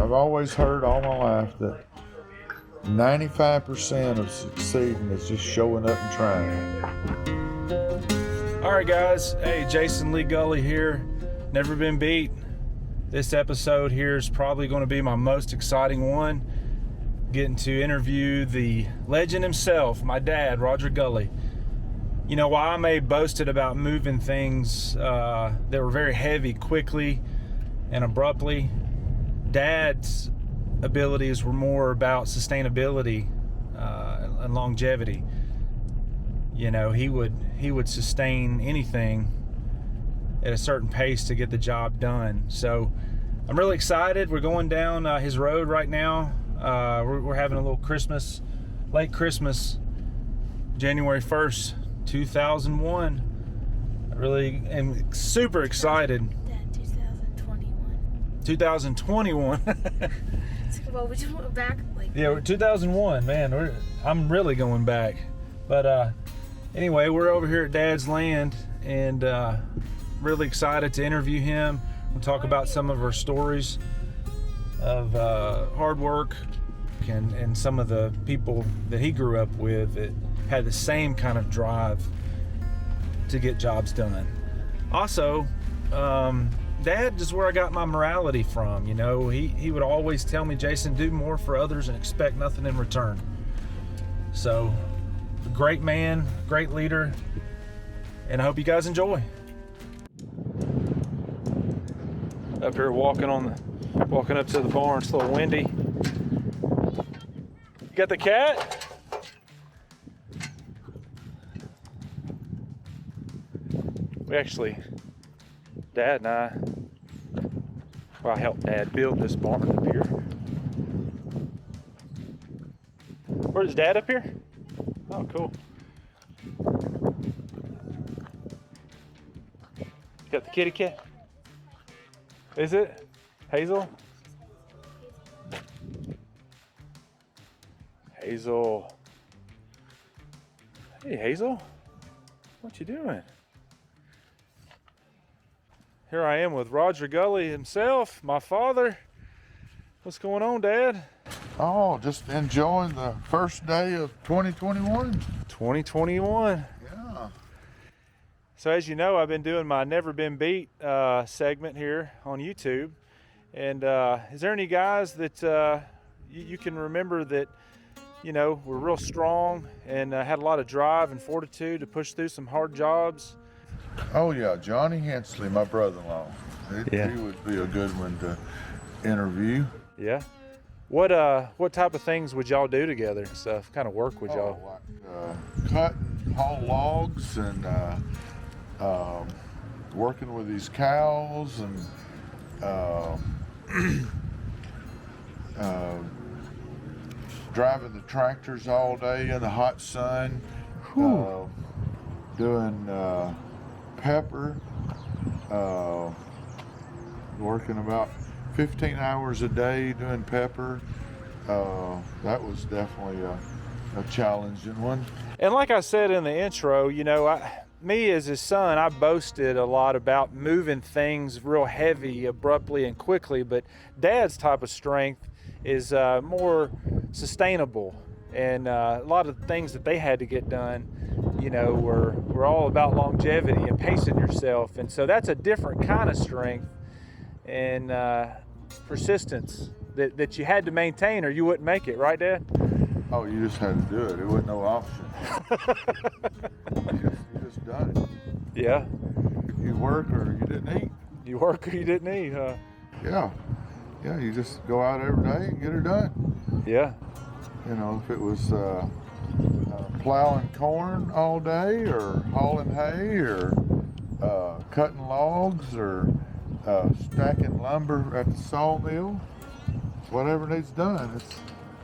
I've always heard all my life that 95% of succeeding is just showing up and trying. All right, guys. Hey, Jason Lee Gulley here. Never been beat. This episode here is probably going to be my most exciting one. Getting to interview the legend himself, my dad, Roger Gulley. You know, while I may boasted about moving things that were very heavy quickly and abruptly, Dad's abilities were more about sustainability and longevity. You know, he would sustain anything at a certain pace to get the job done. So I'm really excited. We're going down his road right now. We're having a little late Christmas, January 1st, 2001. I really am super excited. 2021. Well, we just went back Yeah, we're 2001, man. I'm really going back. But anyway, we're over here at Dad's land and really excited to interview him. We'll talk about some of our stories of hard work and some of the people that he grew up with that had the same kind of drive to get jobs done. Also, Dad is where I got my morality from. You know, he would always tell me, Jason, do more for others and expect nothing in return. So, a great man, great leader, and I hope you guys enjoy. Up here walking up to the barn. It's a little windy. You got the cat? We actually, Dad and I helped Dad build this barn up here. Where's Dad up here? Oh, cool. Got the kitty cat? Is it? Hazel? Hazel. Hey, Hazel. What you doing? Here I am with Roger Gulley himself, my father. What's going on, Dad? Oh, just enjoying the first day of 2021. 2021. Yeah. So as you know, I've been doing my Never Been Beat segment here on YouTube. And is there any guys that you can remember that, you know, were real strong and had a lot of drive and fortitude to push through some hard jobs? Oh yeah, Johnny Hensley, my brother-in-law. Yeah. He would be a good one to interview. Yeah. What type of things would y'all do together? Stuff, kind of work would y'all? Like cut and haul logs and working with these cows and driving the tractors all day in the hot sun, doing pepper, working about 15 hours a day doing pepper. That was definitely a challenging one. And like I said in the intro, you know, me as his son, I boasted a lot about moving things real heavy, abruptly and quickly, but Dad's type of strength is more sustainable. And a lot of the things that they had to get done, you know, were all about longevity and pacing yourself. And so that's a different kind of strength and persistence that you had to maintain or you wouldn't make it, right, Dad? Oh, you just had to do it. It wasn't no option. you just done it. Yeah. You work or you didn't eat. You work or you didn't eat, huh? Yeah. Yeah, you just go out every day and get her done. Yeah. You know, if it was plowing corn all day or hauling hay or cutting logs or stacking lumber at the sawmill, whatever needs done, it's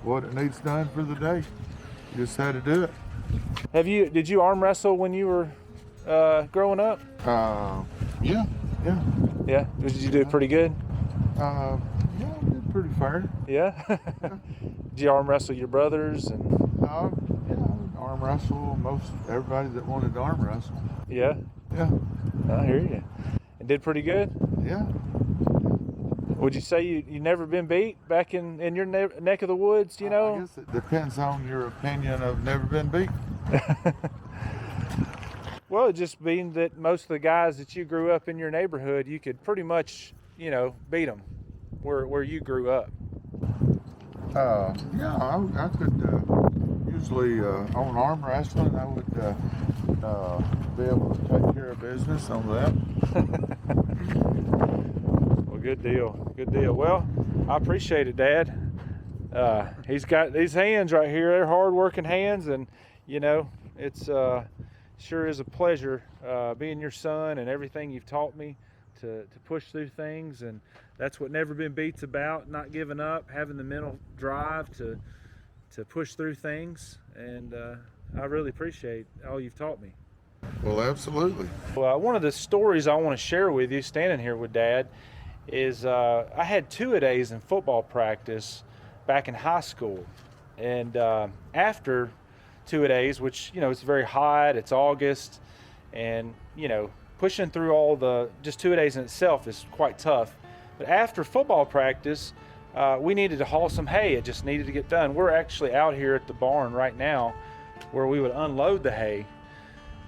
what it needs done for the day. You just had to do it. Did you arm wrestle when you were growing up? Yeah. Yeah? Did you do pretty good? Yeah, I did pretty fair. Yeah? Did you arm wrestle your brothers? And Yeah, I would arm wrestle most everybody that wanted to arm wrestle. Yeah? Yeah. I hear you. And did pretty good? Yeah. Would you say you never been beat back in your neck of the woods, you know? I guess it depends on your opinion of never been beat. Well, it just being that most of the guys that you grew up in your neighborhood, you could pretty much, beat them where you grew up. Yeah, I could usually on arm wrestling, I would be able to take care of business on that. Well, good deal. Good deal. Well, I appreciate it, Dad. He's got these hands right here. They're hard-working hands, and it's sure is a pleasure being your son and everything you've taught me to push through things. And that's what Never Been Beat's about: not giving up, having the mental drive to push through things. And I really appreciate all you've taught me. Well, absolutely. Well, one of the stories I want to share with you, standing here with Dad, is I had two-a-days in football practice back in high school. And after two-a-days, which, it's very hot, it's August, and, pushing through all just two-a-days in itself is quite tough. But after football practice, we needed to haul some hay. It just needed to get done. We're actually out here at the barn right now where we would unload the hay.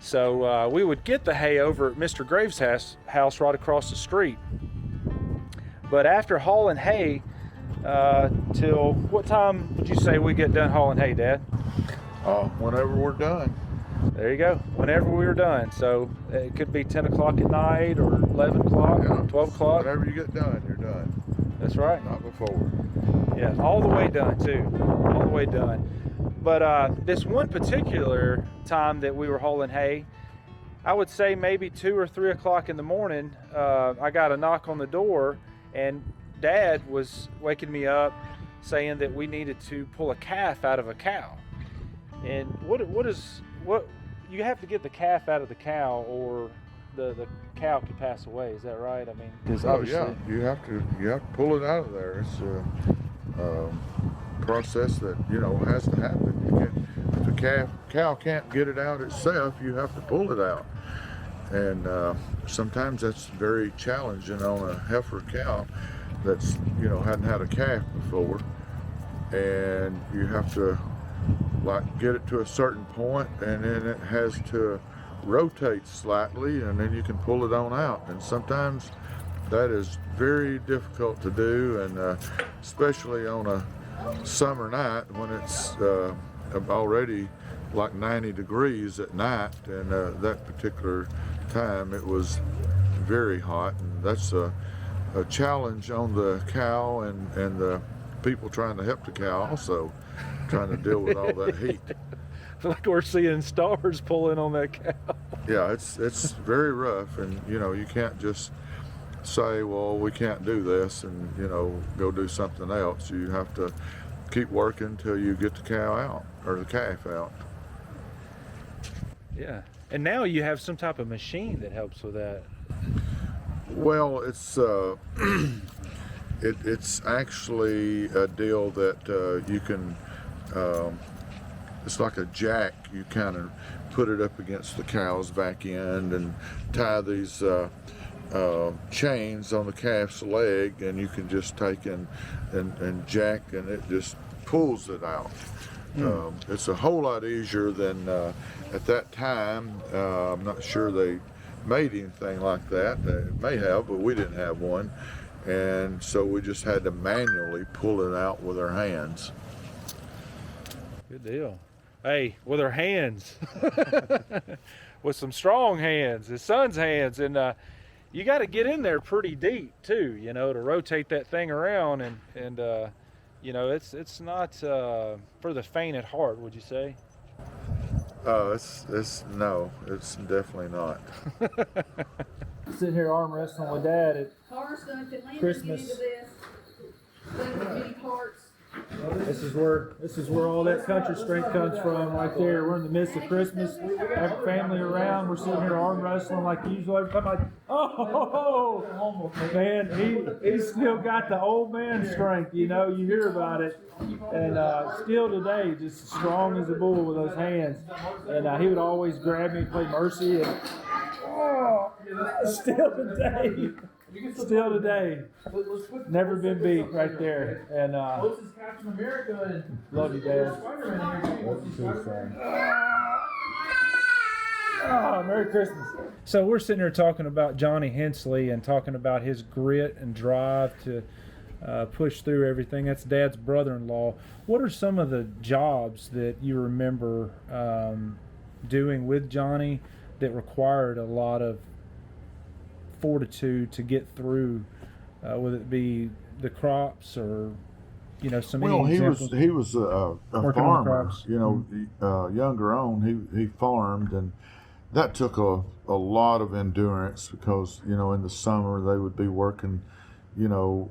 So we would get the hay over at Mr. Graves' house right across the street. But after hauling hay, till what time would you say we get done hauling hay, Dad? Whenever we're done. There you go. Whenever we were done. So it could be 10 o'clock at night or 11 o'clock, Yeah, 12 o'clock. Whenever you get done, you're done. That's right. Not before. Yeah, all the way done too. All the way done. But this one particular time that we were hauling hay, I would say maybe 2 or 3 o'clock in the morning, I got a knock on the door, and Dad was waking me up saying that we needed to pull a calf out of a cow. And what you have to get the calf out of the cow, or the cow could pass away. Is that right? I mean, because obviously you have to pull it out of there. It's a process that has to happen. You can't, if the cow can't get it out itself, you have to pull it out. And sometimes that's very challenging on a heifer cow that's hadn't had a calf before, and you have to get it to a certain point, and then it has to rotate slightly, and then you can pull it on out. And sometimes that is very difficult to do, and especially on a summer night when it's already like 90 degrees at night, and that particular time it was very hot, and that's a challenge on the cow and the people trying to help the cow also, trying to deal with all that heat. like we're seeing stars pulling on that cow. Yeah, it's very rough, and you can't just say, well, we can't do this, and go do something else. You have to keep working till you get the cow out, or the calf out. Yeah, and now you have some type of machine that helps with that. Well, it's it's actually a deal that you can. It's like a jack. You kind of put it up against the cow's back end and tie these chains on the calf's leg, and you can just take and jack, and it just pulls it out. It's a whole lot easier than at that time. I'm not sure they made anything like that. They may have, but we didn't have one, and so we just had to manually pull it out with our hands. Good deal. Hey, with our hands, with some strong hands, his son's hands, and you got to get in there pretty deep too, to rotate that thing around, and it's not for the faint at heart, would you say? No, it's definitely not. Sitting here arm wrestling with Dad at Christmas. This is where all that country strength comes from, right there. We're in the midst of Christmas, have family around. We're sitting here arm wrestling like usual. Every time man, he's still got the old man strength. You hear about it, and still today, just strong as a bull with those hands. And he would always grab me and play mercy, and still today. Still today, never been beat right there. And Closest Captain America and love you, Dad. Spider-Man here. Love you too, son. Oh, Merry Christmas. So we're sitting here talking about Johnny Hensley and talking about his grit and drive to push through everything. That's Dad's brother-in-law. What are some of the jobs that you remember doing with Johnny that required a lot of fortitude to get through, whether it be the crops or, you know, some Well, he examples? was a Working on the farmer. crops. You know, younger on, he farmed, and that took a lot of endurance because, you know, in the summer they would be working, you know,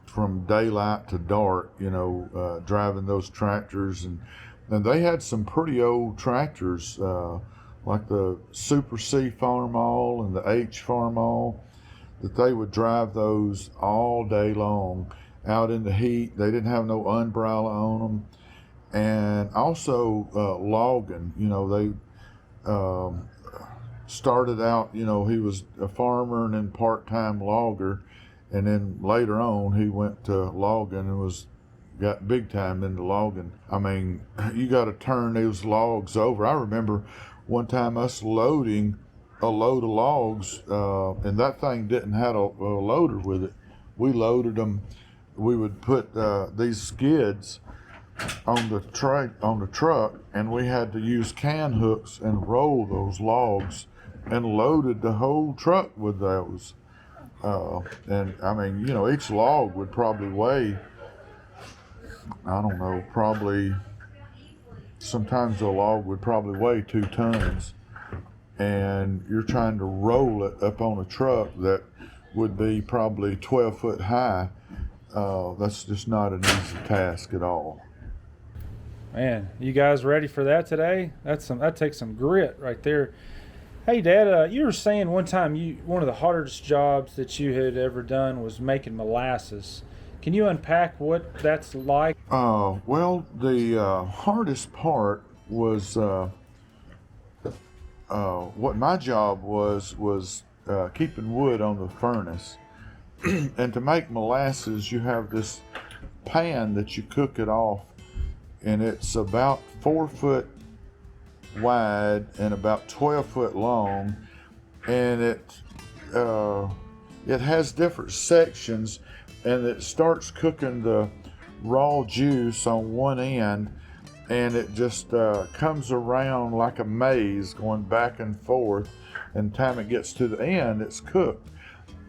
from daylight to dark, you know, driving those tractors, and they had some pretty old tractors, like the Super C Farmall and the H Farmall, that they would drive those all day long out in the heat. They didn't have no umbrella on them. And also logging, you know, they started out, you know, he was a farmer and then part-time logger, and then later on he went to logging and got big time into logging. I mean, you got to turn those logs over. I remember one time us loading a load of logs, and that thing didn't have a loader with it. We loaded them. We would put these skids on the truck, and we had to use can hooks and roll those logs, and loaded the whole truck with those. And I mean, you know, each log would probably weigh, I don't know, probably, sometimes a log would probably weigh 2 tons. And you're trying to roll it up on a truck that would be probably 12 foot high. That's just not an easy task at all. Man, you guys ready for that today? That takes some grit right there. Hey, Dad, you were saying one time one of the hardest jobs that you had ever done was making molasses. Can you unpack what that's like? Well, the hardest part was what my job was keeping wood on the furnace. And to make molasses, you have this pan that you cook it off, and it's about 4 foot wide and about 12 foot long, and it has different sections, and it starts cooking the raw juice on one end, and it just comes around like a maze going back and forth, and time it gets to the end, it's cooked.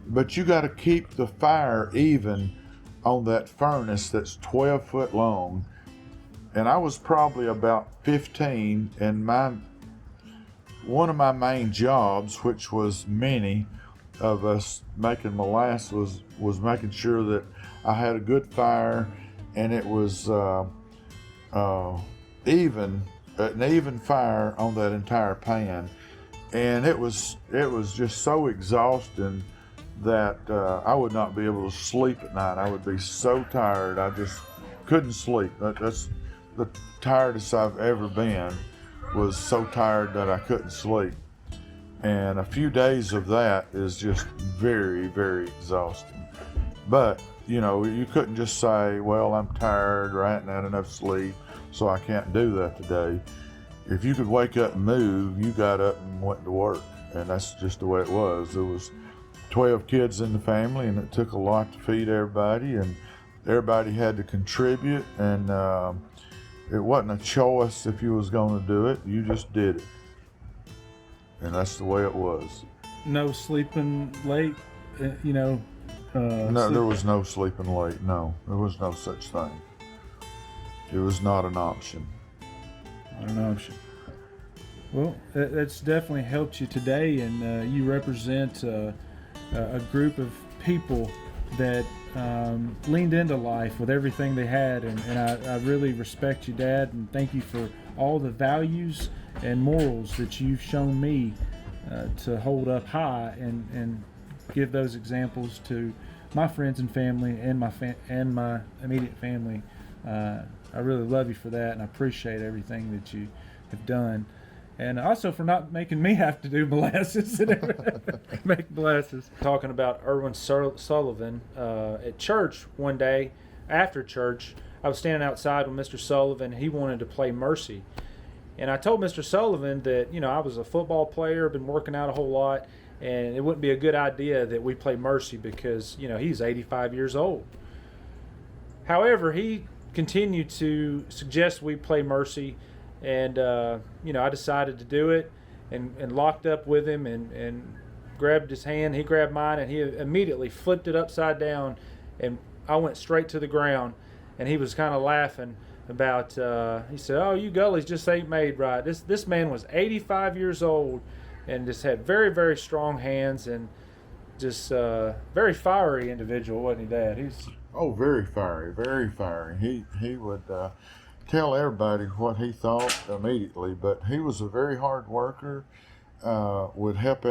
But you got to keep the fire even on that furnace that's 12 foot long. And I was probably about 15, and one of my main jobs, which was many of us making molasses, was making sure that I had a good fire, and it was an even fire on that entire pan. And it was just so exhausting that I would not be able to sleep at night. I would be so tired, I just couldn't sleep. That's the tiredest I've ever been, was so tired that I couldn't sleep. And a few days of that is just very, very exhausting. But, you know, you couldn't just say, well, I'm tired or I hadn't had enough sleep, so I can't do that today. If you could wake up and move, you got up and went to work. And that's just the way it was. There was 12 kids in the family, and it took a lot to feed everybody, and everybody had to contribute, and it wasn't a choice if you was going to do it. You just did it. And that's the way it was. No sleeping late, you know? No, there was no sleeping late. No, there was no such thing. It was not an option. Not an option. Well, that's definitely helped you today, and you represent a group of people that leaned into life with everything they had, and I really respect you, Dad, and thank you for all the values and morals that you've shown me to hold up high and give those examples to my friends and family and my immediate family. I really love you for that, and I appreciate everything that you have done. and also for not making me have to do molasses and make molasses. Talking about Erwin Sullivan at church one day after church, I was standing outside with Mr. Sullivan. He wanted to play Mercy. And I told Mr. Sullivan that, I was a football player, been working out a whole lot, and it wouldn't be a good idea that we play Mercy because, he's 85 years old. However, he continued to suggest we play Mercy, and, I decided to do it and locked up with him and grabbed his hand. He grabbed mine, and he immediately flipped it upside down, and I went straight to the ground, and he was kind of laughing about, he said, "Oh, you Gulleys just ain't made right." This man was 85 years old and just had very, very strong hands and just very fiery individual, wasn't he, Dad? He's very fiery, very fiery. He would tell everybody what he thought immediately, but he was a very hard worker, would help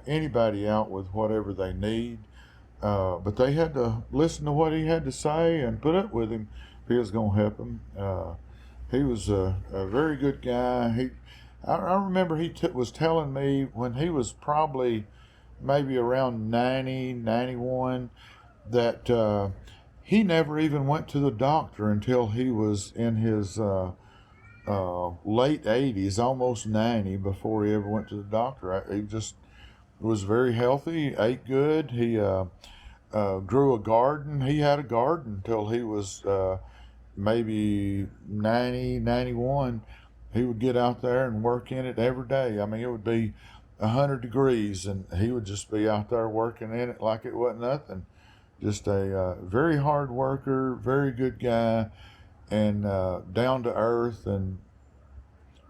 anybody out with whatever they need. But they had to listen to what he had to say and put up with him if he was going to help them. He was a very good guy. I remember he was telling me when he was probably maybe around 90, 91, that he never even went to the doctor until he was in his late 80s, almost 90, before he ever went to the doctor. He just was very healthy, ate good. He grew a garden. He had a garden till he was maybe 90, 91. He would get out there and work in it every day. I mean, it would be 100 degrees, and he would just be out there working in it like it wasn't nothing. Just a very hard worker, very good guy, and down to earth, and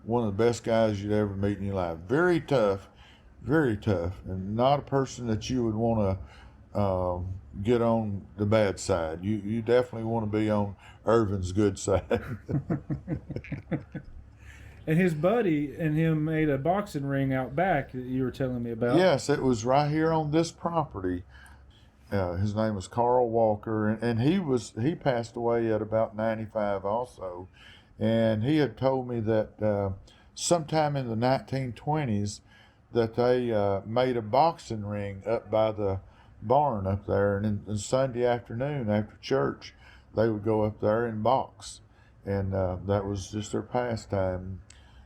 one of the best guys you'd ever meet in your life. Very tough, and not a person that you would want to get on the bad side. You definitely want to be on Irvin's good side. And his buddy and him made a boxing ring out back that you were telling me about. Yes, it was right here on this property. His name was Carl Walker, and he passed away at about 95 also. And he had told me that sometime in the 1920s that they made a boxing ring up by the barn up there, and on Sunday afternoon after church they would go up there and box, and that was just their pastime.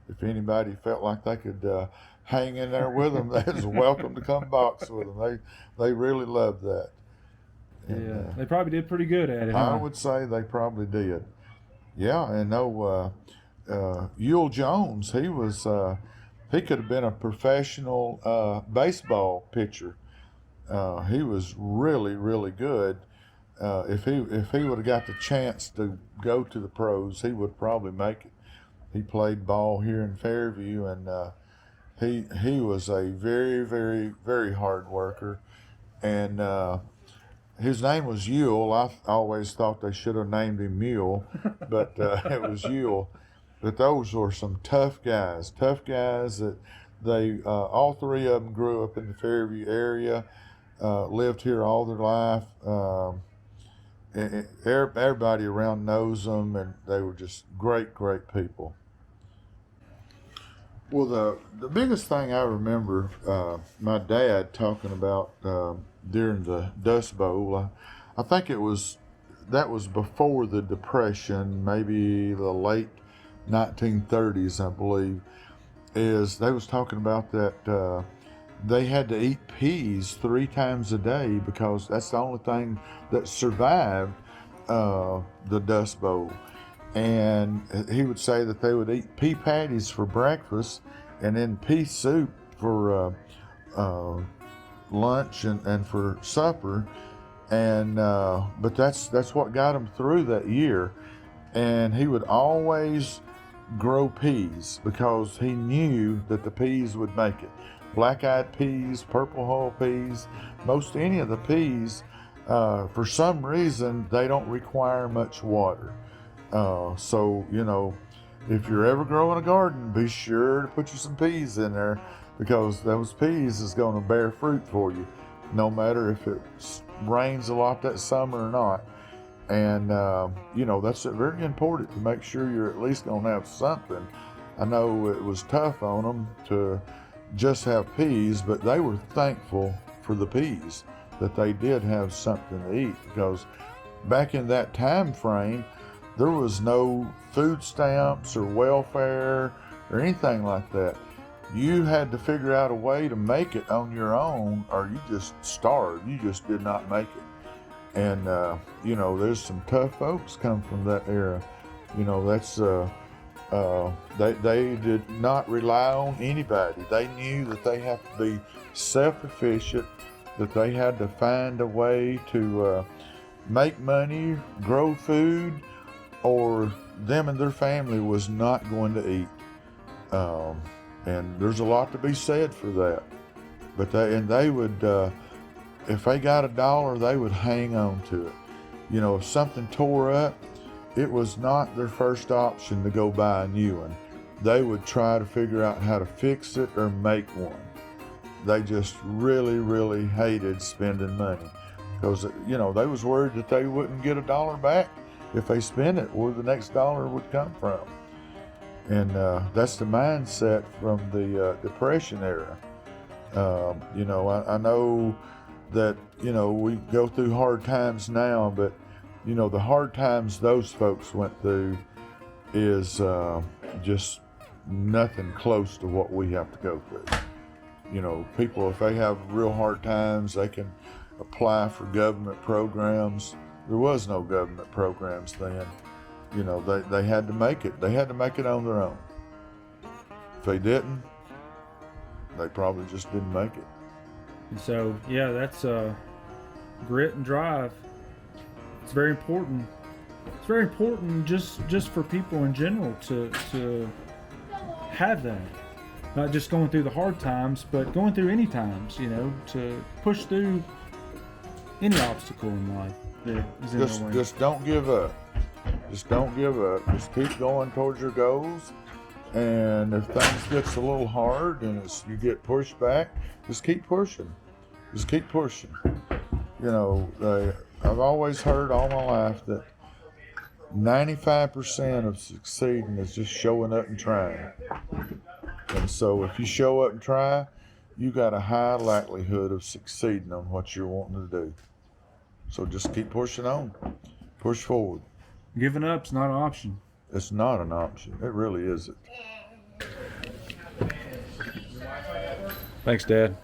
If anybody felt like they could hang in there with them, they was welcome to come box with them. They really loved that. And, yeah, they probably did pretty good at it. I would say they probably did. Yeah, and Yule Jones, he could have been a professional baseball pitcher. He was really, really good. If he would have got the chance to go to the pros, he would probably make it. He played ball here in Fairview, and he was a very, very, very hard worker. And his name was Yule. I always thought they should have named him Mule, but it was Yule. But those were some tough guys that they all three of them grew up in the Fairview area, lived here all their life. Everybody around knows them, and they were just great people. Well, the biggest thing I remember my dad talking about during the Dust Bowl, I think that was before the Depression, maybe the late 1930s, I believe, is they was talking about that they had to eat peas 3 times a day because that's the only thing that survived the Dust Bowl. And he would say that they would eat pea patties for breakfast and then pea soup for lunch and for supper. And but that's what got them through that year. And he would always grow peas because he knew that the peas would make it. Black-eyed peas, purple hull peas, most any of the peas, for some reason, they don't require much water. So, if you're ever growing a garden, be sure to put you some peas in there because those peas is going to bear fruit for you, no matter if it rains a lot that summer or not. And, that's very important to make sure you're at least going to have something I know it was tough on them to just have peas, but they were thankful for the peas, that they did have something to eat, because back in that time frame, there was no food stamps or welfare or anything like that. You had to figure out a way to make it on your own, or you just starved. You just did not make it. And you know, there's some tough folks come from that era. You know, that's they did not rely on anybody. They knew that they have to be self-sufficient, that they had to find a way to make money, grow food, or them and their family was not going to eat. And there's a lot to be said for that. But they would, if they got $1, they would hang on to it. You know, if something tore up, it was not their first option to go buy a new one. They would try to figure out how to fix it or make one. They just really, really hated spending money, because, you know, they was worried that they wouldn't get $1 back if they spent it, where the next dollar would come from. And that's the mindset from the Depression era. You know, I know that, you know, we go through hard times now, but, you know, the hard times those folks went through is just nothing close to what we have to go through. You know, people, if they have real hard times, they can apply for government programs. There was no government programs then. You know, they had to make it. They had to make it on their own. If they didn't, they probably just didn't make it. And so, yeah, that's grit and drive. It's very important. It's very important just for people in general to have that. Not just going through the hard times, but going through any times, you know, to push through any obstacle in life that is in their way. Just don't give up. Just don't give up. Just keep going towards your goals. And if things gets a little hard and you get pushed back, just keep pushing. Just keep pushing. You know, I've always heard all my life that 95% of succeeding is just showing up and trying. And so if you show up and try, you got a high likelihood of succeeding on what you're wanting to do. So just keep pushing on. Push forward. Giving up's not an option. It's not an option. It really isn't. Thanks, Dad.